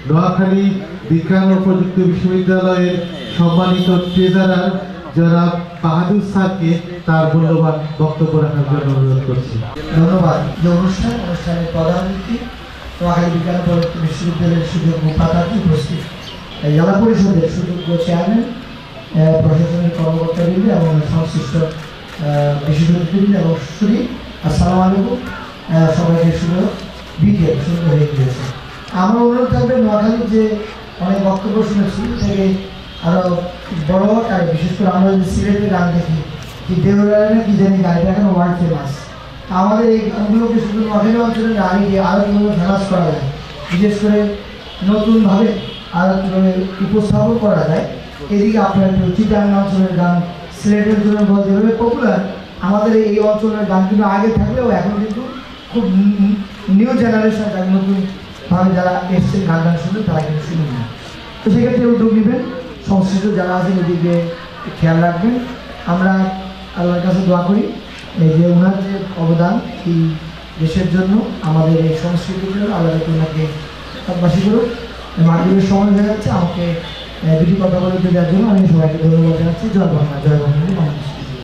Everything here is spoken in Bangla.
নোয়াখালী বিজ্ঞান ও প্রযুক্তি বিশ্ববিদ্যালয়ের সম্মানিত ট্রেজারার জনাব বাহাদুর স্যারকে তার মূল্যবান বক্তব্য রাখার জন্য অনুরোধ করছি। ধন্যবাদ। যে অনুষ্ঠানের প্রধান অতিথি নোয়াখালী বিজ্ঞান ও প্রযুক্তি বিশ্ববিদ্যালয়ের সুযোগ্য প্রার্থী উপস্থিত, জেলা পরিষদের সুযোগ্য চেয়ারম্যান, প্রশাসনিক কর্মকর্তাবৃন্দ এবং সংশ্লিষ্ট বিশেষ অতিথিবৃন্দ এবং সুরী, আসসালামু আলাইকুম। সবাইকে বিকেল সুন্দর হয়ে গিয়েছে। আমার অনুরোধ থাকবে, নোয়াখালীর যে অনেক বক্তব্য শুনেছি থেকে আরও বড় আকারে, বিশেষ করে আমরা যদি সিলেটের গান দেখি, কি দেউরানা কি জানি গাড়িটা এখন ওয়ার্ল্ড ফেমাস। আমাদের এই গানগুলোকে শুধু নোয়াখালী অঞ্চলের গাড়ি দিয়ে আরও কীভাবে ফেমাস করা যায়, বিশেষ করে নতুনভাবে আরও কীভাবে উপস্থাপন করা যায়, এদিকে আপনার একটু চিটাগাং অঞ্চলের গান, সিলেটের জন্য যেভাবে পপুলার, আমাদের এই অঞ্চলের গান কিন্তু আগে থাকলেও এখন কিন্তু খুব নিউ জেনারেশন গান, নতুনভাবে যারা এসছেন গান শুনবেন তারা কিন্তু শুনুন না। তো সেক্ষেত্রে উদ্যোগ নেবেন, সংশ্লিষ্ট যারা আছেন এদিকে খেয়াল রাখবেন। আমরা আল্লাহর কাছে দোয়া করি এই যে ওনার যে অবদান এই দেশের জন্য, আমাদের এই সংস্কৃতির জন্য, আল্লাহ ওনাকে সববাসী করুক। মাগরিবের সময় হয়ে যাচ্ছে, আমাকে দুটি কথা বলে দেওয়ার জন্য আমি সবাইকে ধন্যবাদ জানাচ্ছি। জয় বাংলা, জয় বাংলা।